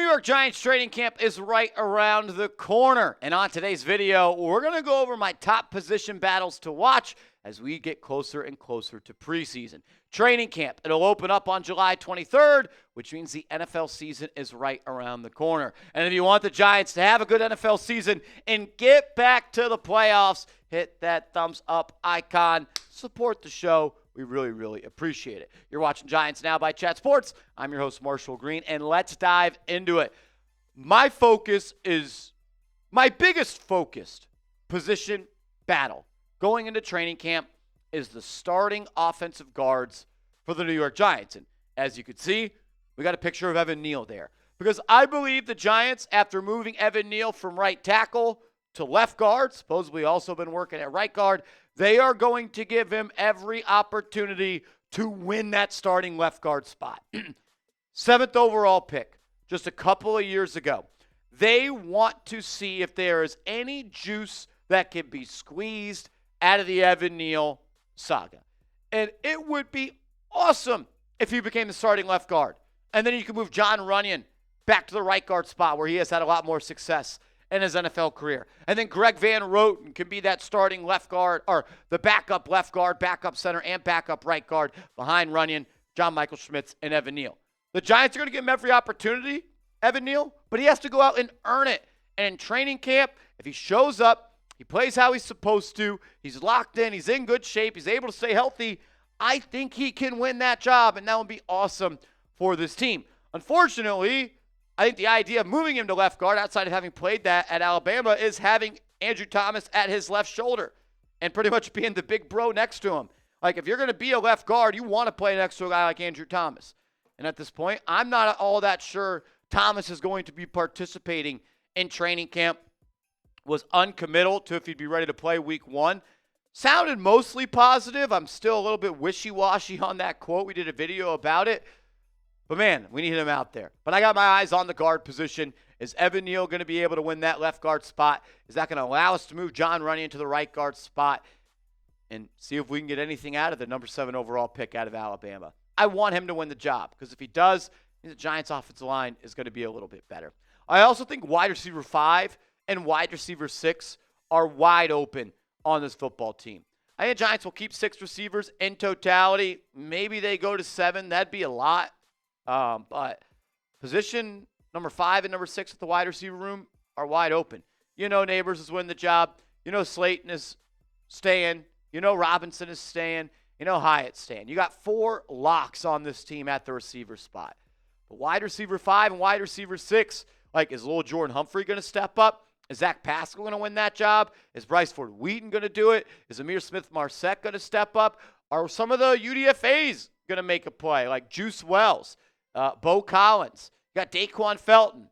York Giants training camp is right around the corner. And on today's video, we're going to go over my top position battles to watch as we get closer and closer to preseason. Training camp, it'll open up on July 23rd, which means the NFL season is right around the corner. And if you want the Giants to have a good NFL season and get back to the playoffs, hit that thumbs up icon, support the show. We really, really appreciate it. You're watching Giants Now by Chat Sports. I'm your host, Marshall Green, and let's dive into it. My biggest focused position battle going into training camp is the starting offensive guards for the New York Giants. And as you can see, we got a picture of Evan Neal there. Because I believe the Giants, after moving Evan Neal from right tackle to left guard, supposedly also been working at right guard, they are going to give him every opportunity to win that starting left guard spot. 7th overall pick, just a couple of years ago. They want to see if there is any juice that can be squeezed out of the Evan Neal saga. And it would be awesome if he became the starting left guard. And then you can move John Runyan back to the right guard spot where he has had a lot more success in his NFL career. And then Greg Van Roten can be that starting left guard, or the backup left guard, backup center, and backup right guard behind Runyan, John Michael Schmitz, and Evan Neal. The Giants are going to give him every opportunity, Evan Neal, but he has to go out and earn it. And in training camp, if he shows up, he plays how he's supposed to, he's locked in, he's in good shape, he's able to stay healthy, I think he can win that job, and that would be awesome for this team. Unfortunately, I think the idea of moving him to left guard outside of having played that at Alabama is having Andrew Thomas at his left shoulder and pretty much being the big bro next to him. Like, if you're going to be a left guard, you want to play next to a guy like Andrew Thomas. And at this point, I'm not all that sure Thomas is going to be participating in training camp. Was uncommittal to if he'd be ready to play week 1. Sounded mostly positive. I'm still a little bit wishy-washy on that quote. We did a video about it. But, man, we need him out there. But I got my eyes on the guard position. Is Evan Neal going to be able to win that left guard spot? Is that going to allow us to move John Runyan to the right guard spot and see if we can get anything out of the number 7 overall pick out of Alabama? I want him to win the job because if he does, the Giants' offensive line is going to be a little bit better. I also think wide receiver 5 and wide receiver 6 are wide open on this football team. I think the Giants will keep 6 receivers in totality. Maybe they go to 7. That'd be a lot. But position number 5 and number 6 at the wide receiver room are wide open. You know Neighbors is winning the job. You know Slayton is staying. You know Robinson is staying. You know Hyatt's staying. You got 4 locks on this team at the receiver spot. But wide receiver 5 and wide receiver 6, like, is little Jordan Humphrey going to step up? Is Zach Pascal going to win that job? Is Bryce Ford Wheaton going to do it? Is Amir Smith-Marset going to step up? Are some of the UDFAs going to make a play, like Juice Wells? Bo Collins, you got Daquan Felton,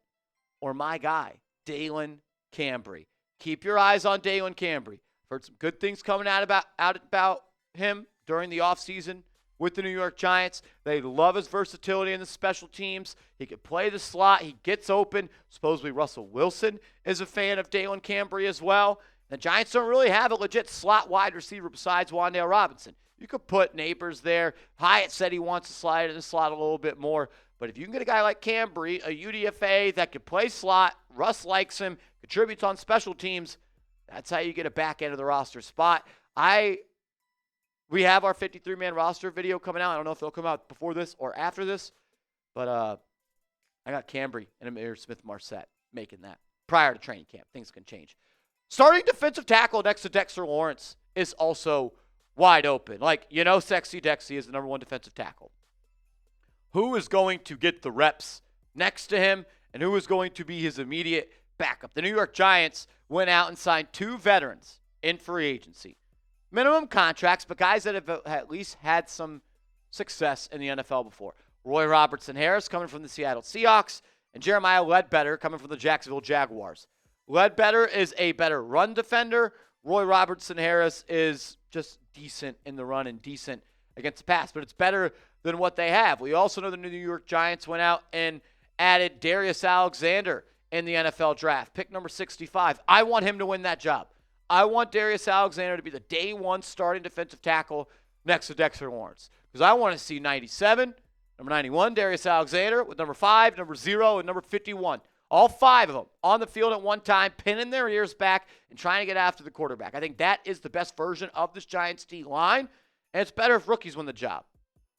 or my guy, Dalen Cambry. Keep your eyes on Dalen Cambry. Heard some good things coming out about him during the offseason with the New York Giants. They love his versatility in the special teams. He can play the slot. He gets open. Supposedly Russell Wilson is a fan of Dalen Cambry as well. The Giants don't really have a legit slot wide receiver besides Wan'Dale Robinson. You could put Neighbors there. Hyatt said he wants to slide in the slot a little bit more. But if you can get a guy like Cambry, a UDFA that can play slot, Russ likes him, contributes on special teams, that's how you get a back end of the roster spot. We have our 53-man roster video coming out. I don't know if it'll come out before this or after this. But I got Cambry and Amir Smith-Marset making that prior to training camp. Things can change. Starting defensive tackle next to Dexter Lawrence is also wide open. Like, you know, Sexy Dexy is the number 1 defensive tackle. Who is going to get the reps next to him, and who is going to be his immediate backup? The New York Giants went out and signed 2 veterans in free agency. Minimum contracts, but guys that have at least had some success in the NFL before. Roy Robertson-Harris coming from the Seattle Seahawks, and Jeremiah Ledbetter coming from the Jacksonville Jaguars. Ledbetter is a better run defender. Roy Robertson-Harris is just decent in the run and decent against the pass, but it's better than what they have. We also know the New York Giants went out and added Darius Alexander in the NFL draft, pick number 65. I want him to win that job. I want Darius Alexander to be the day 1 starting defensive tackle next to Dexter Lawrence because I want to see 97, Number 91, Darius Alexander, with number 5, number 0, and number 51. All 5 of them on the field at one time, pinning their ears back and trying to get after the quarterback. I think that is the best version of this Giants D-line, and it's better if rookies win the job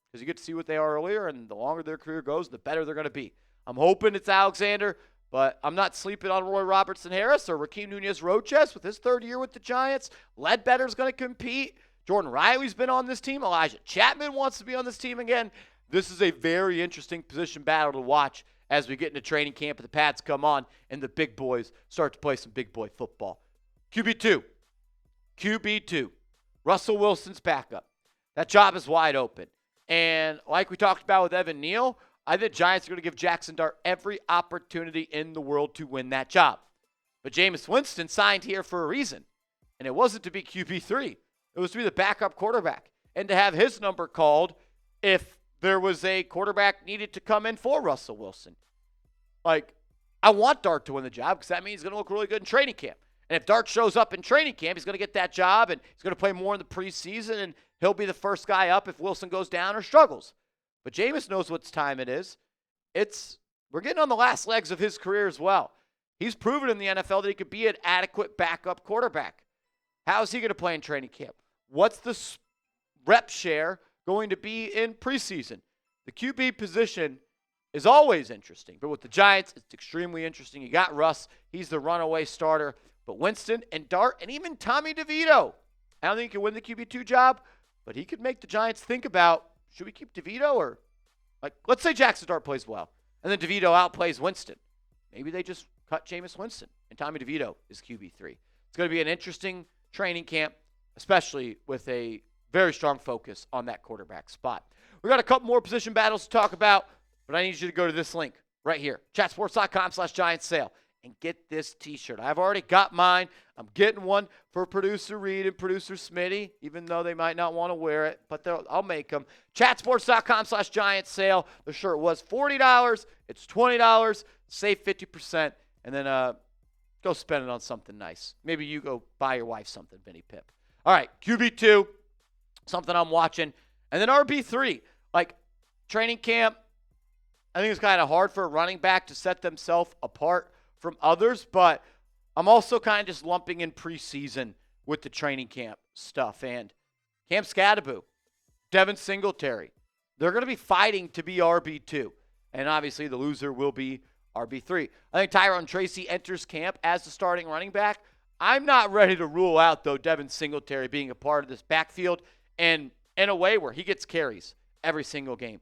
because you get to see what they are earlier, and the longer their career goes, the better they're going to be. I'm hoping it's Alexander, but I'm not sleeping on Roy Robertson-Harris or Raheem Nunez-Roches with his 3rd year with the Giants. Ledbetter's going to compete. Jordan Riley's been on this team. Elijah Chapman wants to be on this team again. This is a very interesting position battle to watch as we get into training camp and the pads come on and the big boys start to play some big boy football. QB2. Russell Wilson's backup. That job is wide open. And like we talked about with Evan Neal, I think the Giants are going to give Jaxson Dart every opportunity in the world to win that job. But Jameis Winston signed here for a reason. And it wasn't to be QB3. It was to be the backup quarterback. And to have his number called if there was a quarterback needed to come in for Russell Wilson. Like, I want Dart to win the job because that means he's going to look really good in training camp. And if Dart shows up in training camp, he's going to get that job, and he's going to play more in the preseason, and he'll be the first guy up if Wilson goes down or struggles. But Jameis knows what time it is. We're getting on the last legs of his career as well. He's proven in the NFL that he could be an adequate backup quarterback. How is he going to play in training camp? What's the rep share going to be in preseason? The QB position is always interesting, but with the Giants, it's extremely interesting. You got Russ. He's the runaway starter. But Winston and Dart and even Tommy DeVito, I don't think he can win the QB2 job, but he could make the Giants think about, should we keep DeVito or, let's say Jaxson Dart plays well, and then DeVito outplays Winston. Maybe they just cut Jameis Winston, and Tommy DeVito is QB3. It's going to be an interesting training camp, especially with a very strong focus on that quarterback spot. We got a couple more position battles to talk about, but I need you to go to this link right here, chatsports.com/Giants sale, and get this t-shirt. I've already got mine. I'm getting one for producer Reed and producer Smitty, even though they might not want to wear it, but I'll make them. Chatsports.com/Giants sale. The shirt was $40. It's $20. Save 50%, and then go spend it on something nice. Maybe you go buy your wife something, Vinny Pip. All right, QB2, something I'm watching. And then RB3, training camp, I think it's kind of hard for a running back to set themselves apart from others, but I'm also kind of just lumping in preseason with the training camp stuff. And Cam Scadaboo, Devin Singletary, they're going to be fighting to be RB2. And obviously the loser will be RB3. I think Tyrone Tracy enters camp as the starting running back. I'm not ready to rule out, though, Devin Singletary being a part of this backfield and in a way where he gets carries every single game.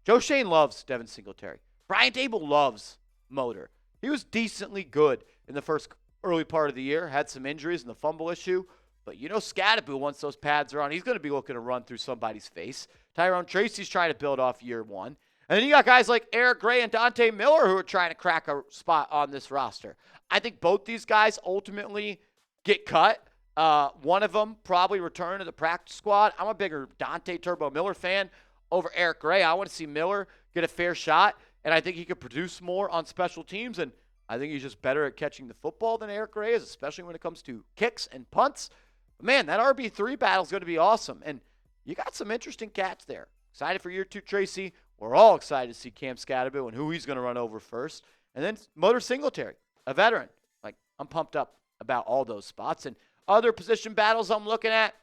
Joe Shane loves Devin Singletary. Brian Dable loves Motor. He was decently good in the first early part of the year, had some injuries and the fumble issue. But Scadaboo, once those pads are on, he's going to be looking to run through somebody's face. Tyrone Tracy's trying to build off year one. And then you got guys like Eric Gray and Dante Miller who are trying to crack a spot on this roster. I think both these guys ultimately get cut. One of them probably return to the practice squad. I'm a bigger Dante Turbo Miller fan over Eric Gray. I want to see Miller get a fair shot, and I think he could produce more on special teams, and I think he's just better at catching the football than Eric Gray is, especially when it comes to kicks and punts. But man, that RB3 battle is going to be awesome, and you got some interesting cats there. Excited for year 2 Tracy. We're all excited to see Cam Scadaboo and who he's going to run over first. And then Motor Singletary, a veteran. I'm pumped up about all those spots. And other position battles I'm looking at,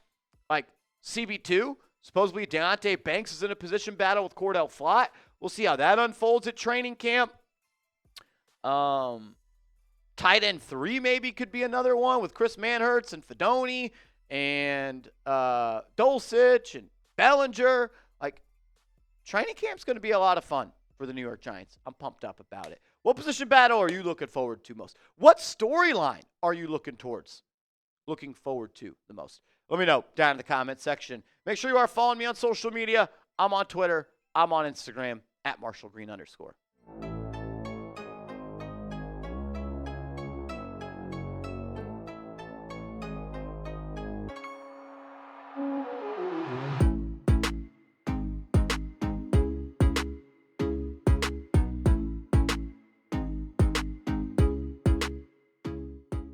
CB2, supposedly Deontay Banks is in a position battle with Cordell Flott. We'll see how that unfolds at training camp. Tight end 3 maybe could be another one with Chris Manhertz and Fedoni and Dulcich and Bellinger. Training camp's going to be a lot of fun for the New York Giants. I'm pumped up about it. What position battle are you looking forward to most? What storyline are you looking forward to the most? Let me know down in the comment section. Make sure you are following me on social media. I'm on Twitter. I'm on Instagram @MarshallGreen_.